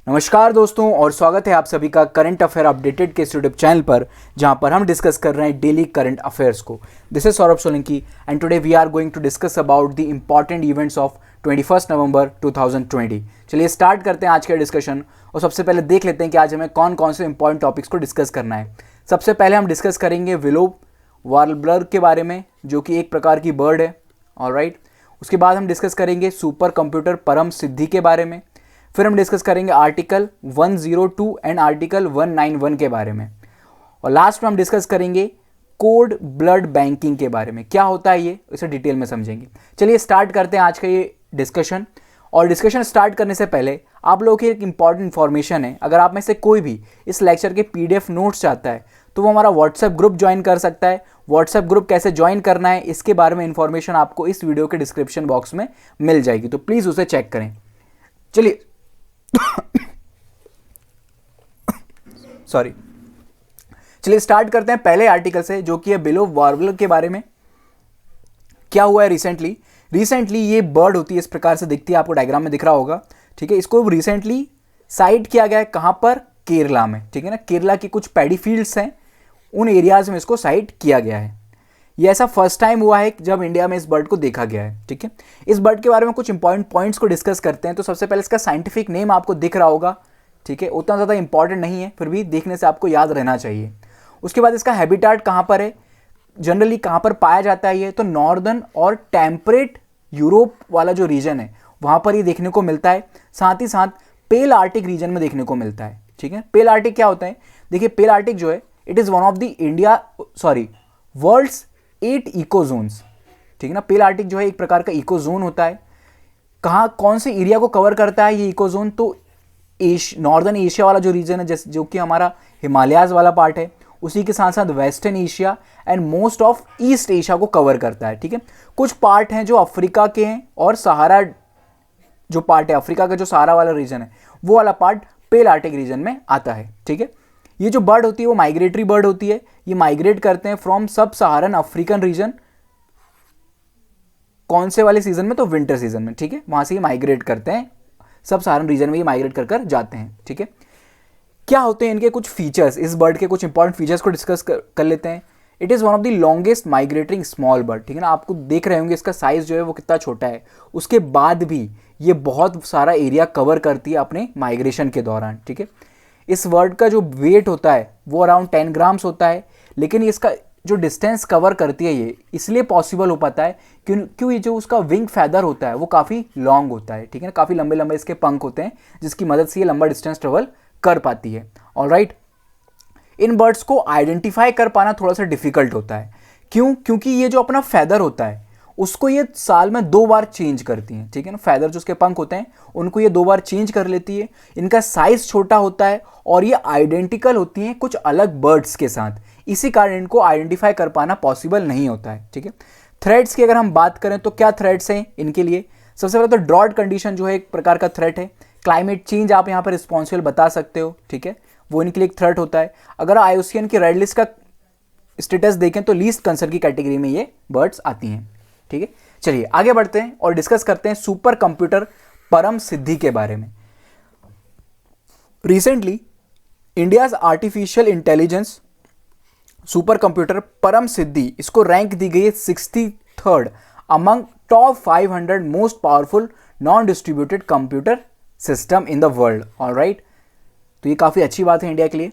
नमस्कार दोस्तों और स्वागत है आप सभी का करंट अफेयर अपडेटेड के यूट्यूब चैनल पर, जहां पर हम डिस्कस कर रहे हैं डेली करंट अफेयर्स को। This is Saurabh Solanki and today we are going to discuss about the important events of 21 November 2020। चलिए स्टार्ट करते हैं आज का डिस्कशन और सबसे पहले देख लेते हैं कि आज हमें कौन कौन से इंपॉर्टेंट टॉपिक्स को डिस्कस करना है। सबसे पहले हम डिस्कस करेंगे विलो वार्बलर के बारे में, जो कि एक प्रकार की बर्ड है। ऑलराइट, उसके बाद हम डिस्कस करेंगे सुपर कंप्यूटर परम सिद्धि के बारे में। फिर हम डिस्कस करेंगे आर्टिकल 102 एंड आर्टिकल 191 के बारे में। और लास्ट में हम डिस्कस करेंगे कोड ब्लड बैंकिंग के बारे में। क्या होता है ये, इसे डिटेल में समझेंगे। चलिए स्टार्ट करते हैं आज का ये डिस्कशन। और डिस्कशन स्टार्ट करने से पहले आप लोगों की एक इंपॉर्टेंट इन्फॉर्मेशन है। अगर आप में से कोई भी इस लेक्चर के PDF नोट्स चाहता है तो वो हमारा व्हाट्सएप ग्रुप ज्वाइन कर सकता है। व्हाट्सएप ग्रुप कैसे ज्वाइन करना है इसके बारे में इंफॉर्मेशन आपको इस वीडियो के डिस्क्रिप्शन बॉक्स में मिल जाएगी, तो प्लीज़ उसे चेक करें। चलिए सॉरी चलिए स्टार्ट करते हैं पहले आर्टिकल से, जो कि है बिलो वार्बलर के बारे में। क्या हुआ है रिसेंटली ये बर्ड होती है, इस प्रकार से दिखती है, आपको डायग्राम में दिख रहा होगा। ठीक है, इसको रिसेंटली साइट किया गया है। कहां पर? केरला में। ठीक है ना, केरला की कुछ पैडी फील्ड्स हैं, उन एरियाज में इसको साइट किया गया है। ये ऐसा फर्स्ट टाइम हुआ है जब इंडिया में इस बर्ड को देखा गया है। ठीक है, इस बर्ड के बारे में कुछ इंपॉर्टेंट पॉइंट्स को डिस्कस करते हैं। तो सबसे पहले इसका साइंटिफिक नेम आपको दिख रहा होगा। ठीक है, उतना ज़्यादा इंपॉर्टेंट नहीं है, फिर भी देखने से आपको याद रहना चाहिए। उसके बाद इसका हैबिटाट कहाँ पर है, जनरली कहाँ पर पाया जाता है ये, तो नॉर्दर्न और टेम्परेट यूरोप वाला जो रीजन है वहाँ पर ये देखने को मिलता है। साथ ही साथ पेल आर्टिक रीजन में देखने को मिलता है। ठीक है, पेल आर्टिक क्या होता है? देखिए, पेल आर्टिक जो है it is one of the world's 8 eco zones. ठीक है ना, पेल आर्टिक जो है एक प्रकार का इको जोन होता है। कहाँ कौन से एरिया को कवर करता है ये इको जोन? तो नॉर्दर्न एशिया वाला जो रीजन है, जैसे जो कि हमारा हिमालयाज वाला पार्ट है, उसी के साथ साथ western Asia and most of east Asia को कवर करता है। ठीक है, कुछ पार्ट हैं जो अफ्रीका के हैं, और सहारा जो पार्ट है अफ्रीका का, जो सहारा वाला रीजन है, वो वाला पार्ट पेल आर्टिक रीजन में आता है। ठीक है, ये जो बर्ड होती है वो माइग्रेटरी बर्ड होती है। ये माइग्रेट करते हैं फ्रॉम सब सहारन अफ्रीकन रीजन। कौन से वाले सीजन में? तो विंटर सीजन में। ठीक है, वहां से ये माइग्रेट करते हैं, सब सहारन रीजन में ये माइग्रेट कर जाते हैं। ठीक है, क्या होते हैं इनके कुछ फीचर्स, इस बर्ड के कुछ इंपॉर्टेंट फीचर्स को डिस्कस कर लेते हैं। It is one of the longest migrating small bird. ठीक है ना, आपको देख रहे होंगे इसका साइज जो है वो कितना छोटा है, उसके बाद भी ये बहुत सारा एरिया कवर करती है अपने माइग्रेशन के दौरान। ठीक है, इस बर्ड का जो वेट होता है वो अराउंड 10 ग्राम्स होता है, लेकिन इसका जो डिस्टेंस कवर करती है ये इसलिए पॉसिबल हो पाता है क्यों ये जो उसका विंग फैदर होता है वो काफ़ी लॉन्ग होता है। ठीक है ना, काफ़ी लंबे लंबे इसके पंख होते हैं, जिसकी मदद से ये लंबा डिस्टेंस ट्रेवल कर पाती है। ऑलराइट, इन बर्ड्स को आइडेंटिफाई कर पाना थोड़ा सा डिफिकल्ट होता है। क्यों? क्योंकि ये जो अपना फैदर होता है उसको ये साल में 2 बार चेंज करती हैं। ठीक है ना, फैदर जो उसके पंख होते हैं उनको ये 2 बार चेंज कर लेती है। इनका साइज छोटा होता है और ये आइडेंटिकल होती हैं कुछ अलग बर्ड्स के साथ, इसी कारण इनको आइडेंटिफाई कर पाना पॉसिबल नहीं होता है। ठीक है, थ्रेट्स की अगर हम बात करें तो क्या थ्रेट्स हैं इनके लिए? सबसे पहले तो ड्रॉट कंडीशन जो है एक प्रकार का थ्रेट है। क्लाइमेट चेंज आप यहाँ पर रिस्पॉन्सिबल बता सकते हो। ठीक है, वो इनके लिए एक थ्रेट होता है। अगर IUCN की रेड लिस्ट का स्टेटस देखें तो लीस्ट कंसर्न की कैटेगरी में ये बर्ड्स आती हैं। ठीक है, चलिए आगे बढ़ते हैं और डिस्कस करते हैं सुपर कंप्यूटर परम सिद्धि के बारे में। Recently India's artificial intelligence super computer परम सिद्धि, इसको रैंक दी गई है 63rd among top 500 most powerful non distributed computer system in the world. Alright, तो ये काफ़ी अच्छी बात है इंडिया के लिए।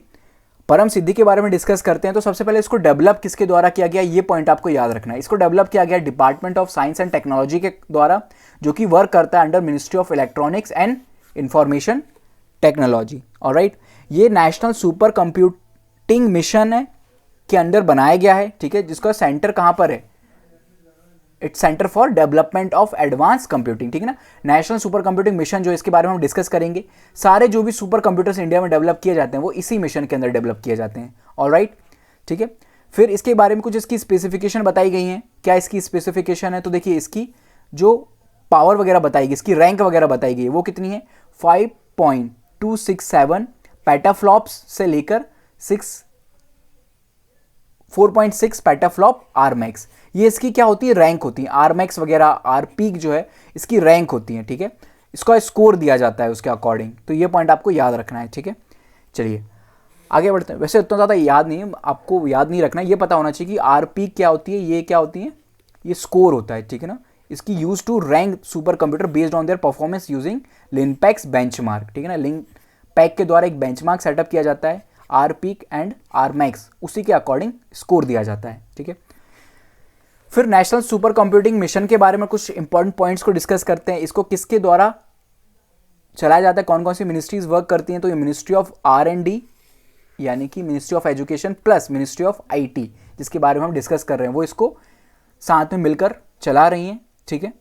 परम सिद्धि के बारे में डिस्कस करते हैं। तो सबसे पहले इसको डेवलप किसके द्वारा किया गया, ये पॉइंट आपको याद रखना है। इसको डेवलप किया गया department of science and technology के द्वारा, जो कि वर्क करता है under ministry of electronics and information technology. Alright, ये नेशनल सुपर कंप्यूटिंग मिशन है के अंडर बनाया गया है। ठीक है, जिसका सेंटर कहाँ पर है? Its centre for development of advance computing. ठीक है ना, नेशनल सुपर कंप्यूटिंग मिशन जो इसके बारे में हम डिस्कस करेंगे। सारे जो भी सुपर कंप्यूटर्स इंडिया में डेवलप किए जाते हैं वो इसी मिशन के अंदर डेवलप किए जाते हैं। ऑलराइट, ठीक है, फिर इसके बारे में कुछ इसकी स्पेसिफिकेशन बताई गई हैं। क्या इसकी स्पेसिफिकेशन है? तो देखिए, इसकी जो पावर वगैरह बताई गई, इसकी रैंक वगैरह बताई गई है, वो कितनी है? 5.267 पेटाफ्लॉप्स से लेकर 4.6 पेटाफ्लॉप आरमैक्स। ये इसकी क्या होती है? रैंक होती है। आरमैक्स वगैरह, आर पीक जो है इसकी रैंक होती है। ठीक है, इसका स्कोर दिया जाता है उसके अकॉर्डिंग। तो ये पॉइंट आपको याद रखना है, ठीक है। चलिए आगे बढ़ते हैं। वैसे इतना ज़्यादा याद नहीं है, आपको याद नहीं रखना है, ये पता होना चाहिए कि आर पी क्या होती है, ये क्या होती है, ये स्कोर होता है, ठीक है ना। इसकी use to rank super computer based on their performance using LINPACKs benchmark, ठीक है ना। लिनपैक के द्वारा एक बेंचमार्क सेटअप किया जाता है, R peak and R max, उसी के अकॉर्डिंग स्कोर दिया जाता है, ठीक है। फिर नेशनल सुपर कंप्यूटिंग मिशन के बारे में कुछ इंपॉर्टेंट पॉइंट्स को डिस्कस करते हैं। इसको किसके द्वारा चलाया जाता है, कौन कौन सी मिनिस्ट्रीज वर्क करती हैं, तो ये मिनिस्ट्री ऑफ R&D यानी कि ministry of education plus ministry of IT, जिसके बारे में हम डिस्कस कर रहे हैं, वो इसको साथ में मिलकर चला रही हैं, ठीक है।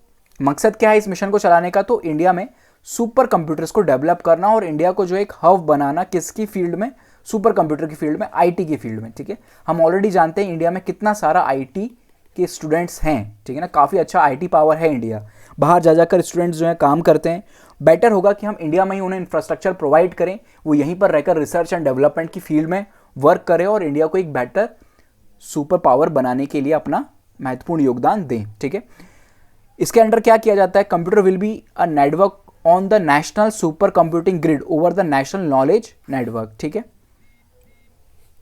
मकसद क्या है इस मिशन को चलाने का, तो इंडिया में सुपर कंप्यूटर्स को डेवलप करना और इंडिया को जो एक हब बनाना, किसकी फील्ड में, सुपर कंप्यूटर की फील्ड में, IT की फील्ड में, ठीक है। हम ऑलरेडी जानते हैं इंडिया में कितना सारा IT के स्टूडेंट्स हैं, ठीक है ना, काफ़ी अच्छा IT पावर है इंडिया, बाहर जा जाकर स्टूडेंट्स जो हैं काम करते हैं। बेटर होगा कि हम इंडिया में ही उन्हें इंफ्रास्ट्रक्चर प्रोवाइड करें, वो यहीं पर रहकर रिसर्च एंड डेवलपमेंट की फील्ड में वर्क करें और इंडिया को एक बेटर सुपर पावर बनाने के लिए अपना महत्वपूर्ण योगदान दें, ठीक है। इसके अंडर क्या किया जाता है, computer will be a network on the national super computing grid over the national knowledge network, ठीक है।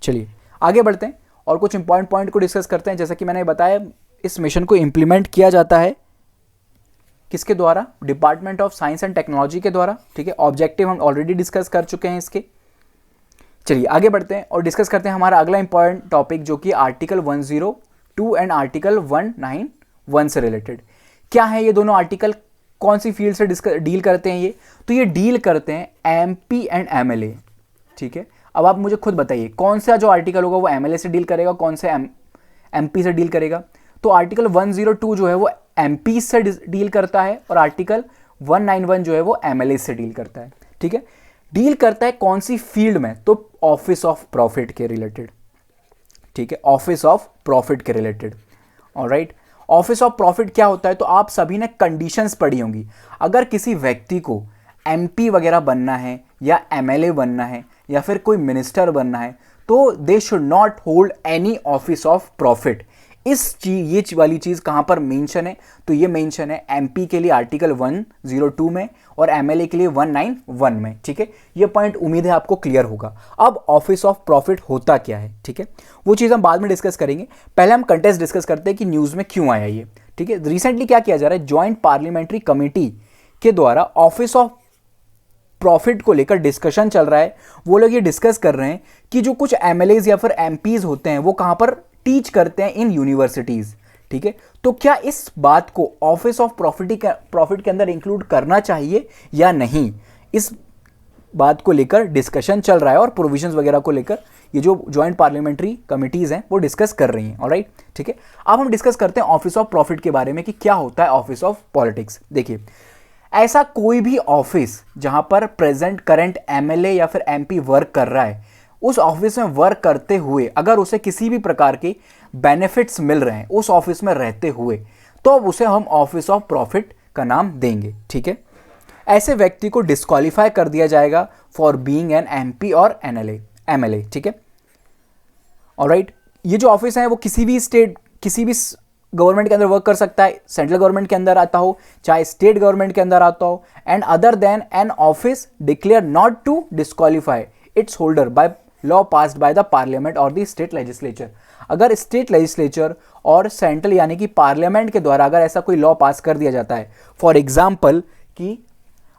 चलिए आगे बढ़ते हैं और कुछ इंपॉर्टेंट पॉइंट को डिस्कस करते हैं। जैसा कि मैंने बताया, इस मिशन को इंप्लीमेंट किया जाता है किसके द्वारा, department of science and technology के द्वारा, ठीक है। ऑब्जेक्टिव हम ऑलरेडी डिस्कस कर चुके हैं इसके। चलिए आगे बढ़ते हैं और डिस्कस करते हैं हमारा अगला इंपॉर्टेंट टॉपिक, जो कि आर्टिकल 102 एंड आर्टिकल 191 से रिलेटेड। क्या है ये दोनों आर्टिकल, कौन सी फील्ड से डील करते हैं ये, तो ये डील करते हैं MP एंड MLA, ठीक है। अब आप मुझे खुद बताइए कौन सा जो आर्टिकल होगा वो MLA से डील करेगा, कौन से MP से डील करेगा। तो आर्टिकल 102 जो है वो MP से डील करता है और आर्टिकल 191 जो है वो MLA से डील करता है, ठीक है। डील करता है कौन सी फील्ड में, तो ऑफिस ऑफ प्रॉफिट के रिलेटेड, ठीक है, ऑफिस ऑफ प्रॉफिट के related. Alright, office of profit क्या होता है, तो आप सभी ने कंडीशंस पढ़ी होंगी। अगर किसी व्यक्ति को MP वगैरह बनना है या MLA बनना है या फिर कोई मिनिस्टर बनना है, तो they should not hold any office of profit. ये वाली चीज़ कहाँ पर मेंशन है, तो ये मेंशन है MP के लिए आर्टिकल 102 में और MLA के लिए 191 में, ठीक है। ये पॉइंट उम्मीद है आपको क्लियर होगा। अब ऑफिस ऑफ प्रॉफिट होता क्या है, ठीक है, वो चीज़ हम बाद में डिस्कस करेंगे। पहले हम कंटेक्स्ट डिस्कस करते हैं कि न्यूज़ में क्यों आया ये, ठीक है। रिसेंटली क्या किया जा रहा है, जॉइंट पार्लियामेंट्री कमेटी के द्वारा ऑफिस ऑफ प्रॉफिट को लेकर डिस्कशन चल रहा है। वो लोग ये डिस्कस कर रहे हैं कि जो कुछ MLAs या फिर MPs होते हैं वो कहाँ पर टीच करते हैं, इन यूनिवर्सिटीज, ठीक है। तो क्या इस बात को ऑफिस ऑफ प्रॉफिट के अंदर इंक्लूड करना चाहिए या नहीं, इस बात को लेकर डिस्कशन चल रहा है और प्रोविजंस वगैरह को लेकर ये जो जॉइंट पार्लियामेंट्री कमिटीज हैं वो डिस्कस कर रही हैं। ऑलराइट, ठीक है। अब हम डिस्कस करते हैं ऑफिस ऑफ प्रॉफिट के बारे में कि क्या होता है ऑफिस ऑफ पॉलिटिक्स। देखिए, ऐसा कोई भी ऑफिस जहां पर प्रेजेंट करंट MLA या फिर MP वर्क कर रहा है, उस ऑफिस में वर्क करते हुए अगर उसे किसी भी प्रकार के बेनिफिट्स मिल रहे हैं उस ऑफिस में रहते हुए, तो अब उसे हम ऑफिस ऑफ प्रॉफिट का नाम देंगे, ठीक है। ऐसे व्यक्ति को डिस्क्वालीफाई कर दिया जाएगा फॉर बीइंग एन MP और MLA, ठीक है। ऑलराइट, ये जो ऑफिस है वो किसी भी स्टेट, किसी भी गवर्नमेंट के अंदर वर्क कर सकता है, सेंट्रल गवर्नमेंट के अंदर आता हो चाहे स्टेट गवर्नमेंट के अंदर आता हो, and other than an office declare not to disqualify its holder by law passed by the parliament और द स्टेट लेजिस्लेचर। अगर स्टेट लेजिस्लेचर और सेंट्रल यानी कि पार्लियामेंट के द्वारा अगर ऐसा कोई लॉ पास कर दिया जाता है, फॉर एग्जाम्पल कि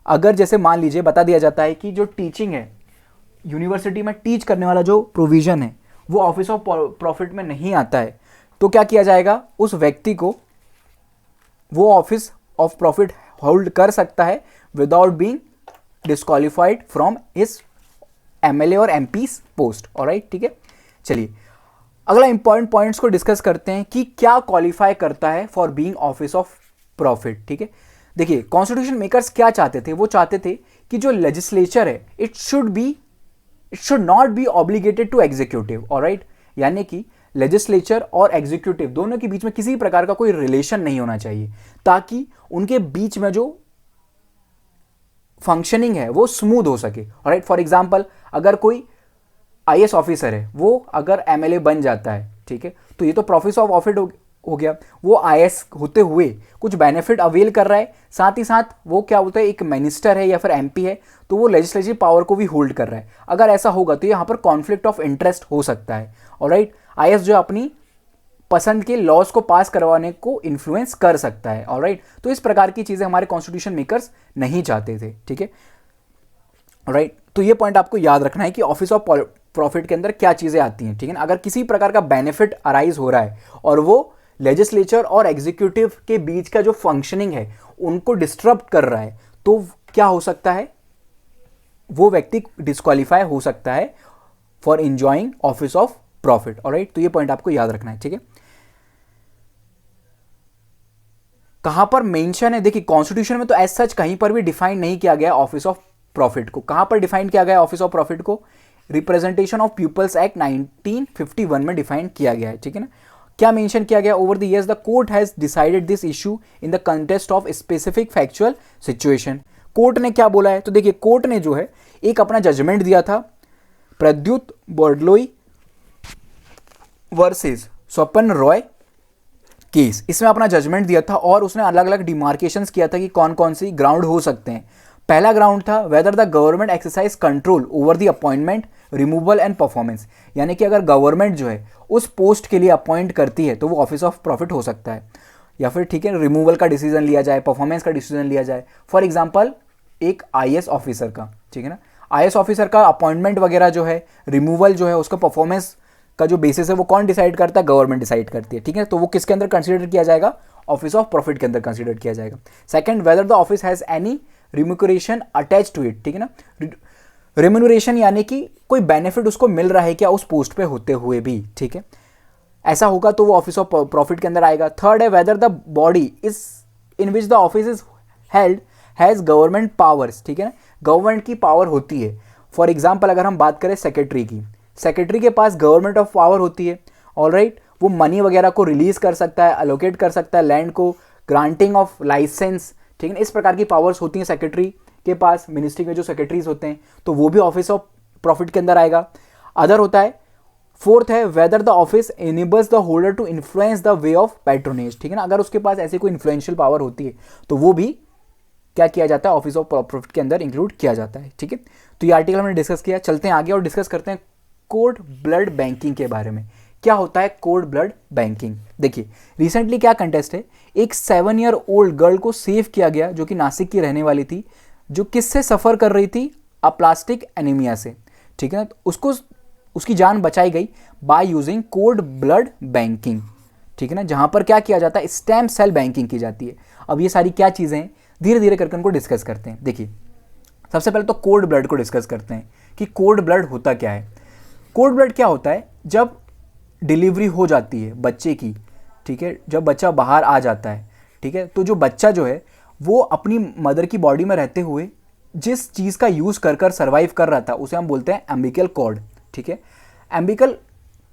अगर जैसे मान लीजिए बता दिया जाता है कि जो टीचिंग है, यूनिवर्सिटी में टीच करने वाला जो प्रोविजन है वो ऑफिस ऑफ प्रॉफिट में नहीं आता है, तो क्या किया जाएगा, उस व्यक्ति को वो ऑफिस ऑफ प्रॉफिट होल्ड कर सकता है without being disqualified from his MLA और MP's पोस्ट। ऑलराइट, ठीक है। चलिए अगला इंपॉर्टेंट पॉइंट्स को डिस्कस करते हैं कि क्या क्वालिफाई करता है for being office of profit, ठीक है। देखिए, कॉन्स्टिट्यूशन मेकर्स क्या चाहते थे, वो चाहते थे कि जो लेजिस्लेचर है it should not be obligated to executive. Alright, यानी कि लेजिस्लेचर और एग्जीक्यूटिव दोनों के बीच में किसी प्रकार का कोई रिलेशन नहीं होना चाहिए, ताकि उनके बीच में जो फंक्शनिंग है वो स्मूथ हो सके। ऑलराइट, फॉर एग्जांपल अगर कोई IAS ऑफिसर है वो अगर MLA बन जाता है, ठीक है, तो ये तो ऑफिस ऑफ हो गया, वो आईएएस होते हुए कुछ बेनिफिट अवेल कर रहा है, साथ ही साथ वो क्या बोलते हैं एक मिनिस्टर है या फिर एमपी है, तो वो लेजिस्लेटिव पावर को भी होल्ड कर रहा है। अगर ऐसा होगा तो यहाँ पर कॉन्फ्लिक्ट ऑफ इंटरेस्ट हो सकता है। ऑलराइट, आईएएस जो अपनी पसंद के लॉज को पास करवाने को इन्फ्लुएंस कर सकता है। ऑलराइट, तो इस प्रकार की चीजें हमारे कॉन्स्टिट्यूशन मेकर्स नहीं चाहते थे। ठीक है, ऑलराइट, तो ये पॉइंट आपको याद रखना है कि ऑफिस ऑफ प्रॉफिट के अंदर क्या चीजें आती हैं। ठीक है ना, अगर किसी प्रकार का बेनिफिट अराइज हो रहा है और वो लेजिस्लेचर और एग्जीक्यूटिव के बीच का जो फंक्शनिंग है उनको डिस्टर्ब कर रहा है, तो क्या हो सकता है, वो व्यक्ति डिस्क्वालीफाई हो सकता है for enjoying office of profit. Alright, तो ये पॉइंट आपको याद रखना है। ठीक है, कहां पर मेंशन है, देखिए कॉन्स्टिट्यूशन में तो एज सच कहीं पर भी डिफाइन नहीं किया गया ऑफिस ऑफ प्रॉफिट को। कहां पर डिफाइन किया गया ऑफिस ऑफ प्रॉफिट को, रिप्रेजेंटेशन ऑफ पीपल्स एक्ट 1951 में डिफाइन किया गया है। ठीक है ना, क्या मेंशन किया गया, over the years the court has decided this issue in the contest of specific factual situation. Court ने क्या बोला है, तो देखिए कोर्ट ने जो है एक अपना जजमेंट दिया था, प्रद्युत बोर्डलोई वर्सेस स्वपन रॉय केस, इसमें अपना जजमेंट दिया था और उसने अलग अलग डिमार्केशंस किया था कि कौन कौन सी ग्राउंड हो सकते हैं। पहला ग्राउंड था whether the government exercise control over the appointment, removal and performance, यानी कि अगर गवर्नमेंट जो है उस पोस्ट के लिए अपॉइंट करती है तो वो ऑफिस ऑफ प्रॉफिट हो सकता है, या फिर ठीक है रिमूवल का डिसीजन लिया जाए, परफॉर्मेंस का डिसीजन लिया जाए। फॉर एग्जाम्पल एक आईएएस ऑफिसर का, ठीक है ना, आईएएस ऑफिसर का अपॉइंटमेंट वगैरह जो है, रिमूवल जो है, उसका परफॉर्मेंस का जो बेसिस है वो कौन डिसाइड करता है, गवर्नमेंट डिसाइड करती है। ठीक है, तो वो किसके अंदर कंसीडर किया जाएगा, ऑफिस ऑफ प्रॉफिट के अंदर कंसीडर किया जाएगा। Second, whether the office has any remuneration attach to it, ठीक है ना, रिम्यूनरेशन यानी कि कोई बेनिफिट उसको मिल रहा है क्या उस पोस्ट पे होते हुए भी। ठीक है, ऐसा होगा तो वो ऑफिस ऑफ प्रॉफिट के अंदर आएगा। थर्ड है whether the body is in which the office is held has government powers, ठीक है ना, गवर्नमेंट की पावर होती है। फॉर एग्जाम्पल अगर हम बात करें सेक्रेटरी की, सेक्रेटरी के पास गवर्नमेंट ऑफ पावर होती है। ऑलराइट, वो मनी वगैरह को रिलीज कर सकता है, अलोकेट कर सकता है लैंड को, ग्रांटिंग ऑफ लाइसेंस, ठीक है ना, इस प्रकार की पावर्स होती हैं सेक्रेटरी के पास। मिनिस्ट्री में जो सेक्रेटरीज होते हैं तो वो भी ऑफिस ऑफ प्रॉफिट के अंदर आएगा। अदर होता है, फोर्थ है whether the office enables the holder to influence the way of patronage, ठीक है ना, अगर उसके पास ऐसी कोई इन्फ्लुएंशियल पावर होती है तो वो भी क्या किया जाता है, ऑफिस ऑफ प्रॉफिट के अंदर इंक्लूड किया जाता है। ठीक है, तो ये आर्टिकल हमने डिस्कस किया। चलते हैं आगे और डिस्कस करते हैं कोड ब्लड बैंकिंग के बारे में। क्या होता है कोड ब्लड बैंकिंग? देखिए रिसेंटली क्या कंटेस्ट है, एक 7 ईयर ओल्ड गर्ल को सेव किया गया जो कि नासिक की रहने वाली थी, जो किससे सफ़र कर रही थी, अप्लास्टिक एनीमिया से। ठीक है ना, तो उसको उसकी जान बचाई गई by using code blood banking. ठीक है ना, जहां पर क्या किया जाता है, स्टेम सेल बैंकिंग की जाती है। अब ये सारी क्या चीज़ें हैं, धीरे धीरे करके उनको डिस्कस करते हैं। देखिए सबसे पहले तो कोड ब्लड को डिस्कस करते हैं कि कोड ब्लड होता क्या है। कोड ब्लड क्या होता है, जब डिलीवरी हो जाती है बच्चे की, ठीक है, जब बच्चा बाहर आ जाता है, ठीक है, तो जो बच्चा जो है वो अपनी मदर की बॉडी में रहते हुए जिस चीज़ का यूज़ कर कर सर्वाइव कर रहा था उसे हम बोलते हैं एम्बिकल कॉर्ड। ठीक है, एम्बिकल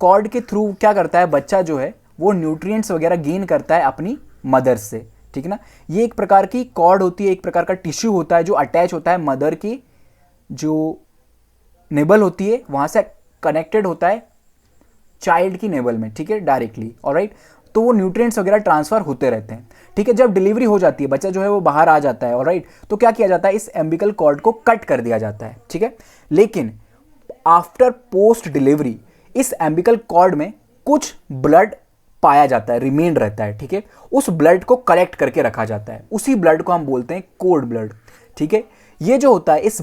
कॉर्ड के थ्रू क्या करता है बच्चा जो है वो न्यूट्रिएंट्स वगैरह गेन करता है अपनी मदर से। ठीक है ना, ये एक प्रकार की कॉर्ड होती है, एक प्रकार का टिश्यू होता है जो अटैच होता है मदर की जो नेबल होती है वहाँ से कनेक्टेड होता है चाइल्ड की नेबल में। ठीक है, डायरेक्टली। ऑलराइट, तो वो न्यूट्रिएंट्स वगैरह ट्रांसफर होते रहते हैं। ठीक है, जब डिलीवरी हो जाती है बच्चा जो है वो बाहर आ जाता है, ऑलराइट, तो क्या किया जाता है, इस एम्बिकल कॉर्ड को कट कर दिया जाता है। ठीक है, लेकिन आफ्टर पोस्ट डिलीवरी इस एम्बिकल कॉर्ड में कुछ ब्लड पाया जाता है, रिमेन रहता है। ठीक है, उस ब्लड को कलेक्ट करके रखा जाता है, उसी ब्लड को हम बोलते हैं कोड ब्लड। ठीक है, ये जो होता है इस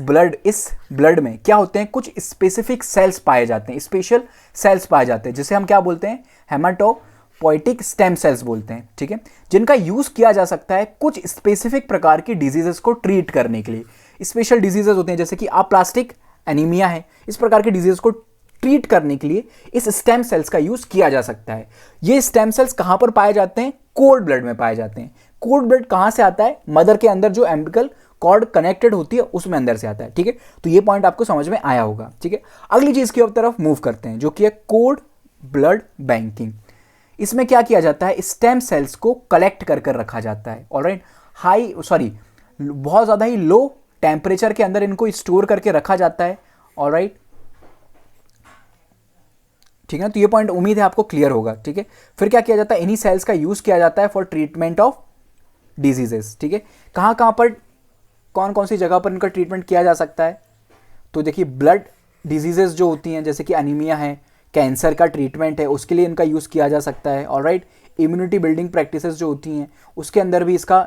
ब्लड में क्या होते हैं, कुछ स्पेसिफिक सेल्स पाए जाते हैं, स्पेशल सेल्स पाए जाते हैं, जिसे हम क्या बोलते हैं, हेमाटोपोइटिक स्टेम सेल्स बोलते हैं। ठीक है, जिनका यूज किया जा सकता है कुछ स्पेसिफिक प्रकार की डिजीजेस को ट्रीट करने के लिए। स्पेशल डिजीजेस होते हैं जैसे कि अप्लास्टिक एनीमिया है, इस प्रकार के डिजीज को ट्रीट करने के लिए इस स्टेम सेल्स का यूज किया जा सकता है। ये स्टेम सेल्स कहां पर पाए जाते हैं, कोड ब्लड में पाए जाते हैं। कोड ब्लड कहां से आता है, मदर के अंदर जो एम्बिकल कॉर्ड कनेक्टेड होती है उसमें अंदर से आता है। ठीक है, तो ये पॉइंट आपको समझ में आया होगा। ठीक है, अगली चीज की तरफ मूव करते हैं जो कि है कोड ब्लड बैंकिंग। इसमें क्या किया जाता है, स्टेम सेल्स को कलेक्ट कर कर रखा जाता है। ऑलराइट, बहुत ज्यादा ही लो टेम्परेचर के अंदर इनको स्टोर करके रखा जाता है। ऑलराइट, ठीक है ना। तो ये पॉइंट उम्मीद है आपको क्लियर होगा, ठीक है। फिर क्या किया जाता है, इन्हीं सेल्स का यूज़ किया जाता है फॉर ट्रीटमेंट ऑफ डिजीजेस, ठीक है। कहाँ कहाँ पर, कौन कौन सी जगह पर इनका ट्रीटमेंट किया जा सकता है, तो देखिए ब्लड डिजीजेस जो होती हैं जैसे कि अनीमिया है, कैंसर का ट्रीटमेंट है, उसके लिए इनका यूज़ किया जा सकता है। ऑलराइट, इम्यूनिटी बिल्डिंग प्रैक्टिसेस जो होती हैं उसके अंदर भी इसका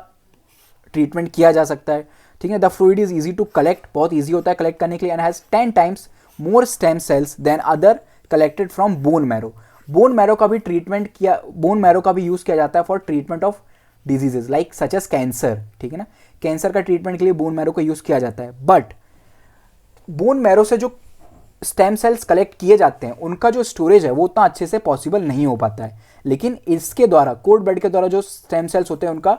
ट्रीटमेंट किया जा सकता है, ठीक है। The fluid is easy to collect, बहुत ईजी होता है कलेक्ट करने के लिए, and has 10 times more stem cells than other collected from bone marrow. Bone marrow का भी ट्रीटमेंट किया, बोन मैरो का भी यूज़ किया जाता है for treatment of diseases like such as cancer, ठीक है ना। कैंसर का ट्रीटमेंट के लिए बोन मैरो का यूज़ किया जाता है। बट बोन मैरो से जो स्टेम सेल्स कलेक्ट किए जाते हैं उनका जो स्टोरेज है वो उतना अच्छे से पॉसिबल नहीं हो पाता है, लेकिन इसके द्वारा, कोर्ड ब्लड के द्वारा जो स्टेम सेल्स होते हैं उनका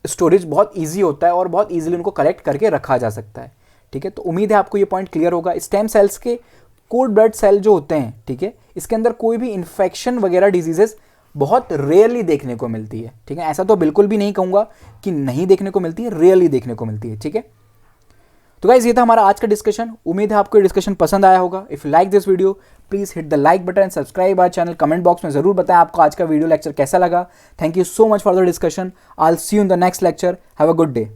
स्टोरेज बहुत इजी होता है और बहुत इजीली उनको कलेक्ट करके रखा जा सकता है, ठीक है। तो उम्मीद है आपको ये पॉइंट क्लियर होगा। स्टेम सेल्स के कोर्ड ब्लड सेल जो होते हैं, ठीक है, इसके अंदर कोई भी इन्फेक्शन वगैरह डिजीजेस बहुत रेयरली देखने को मिलती है, ठीक है। ऐसा तो बिल्कुल भी नहीं कहूँगा कि नहीं देखने को मिलती है, रेयरली देखने को मिलती है, ठीक है। तो गाइस ये था हमारा आज का डिस्कशन। उम्मीद है आपको ये डिस्कशन पसंद आया होगा। If you like this video please hit the like button, subscribe our channel, comment box में जरूर बताएं आपको आज का वीडियो लेक्चर कैसा लगा। Thank you so much for the discussion. I will see you in the next lecture. Have a good day.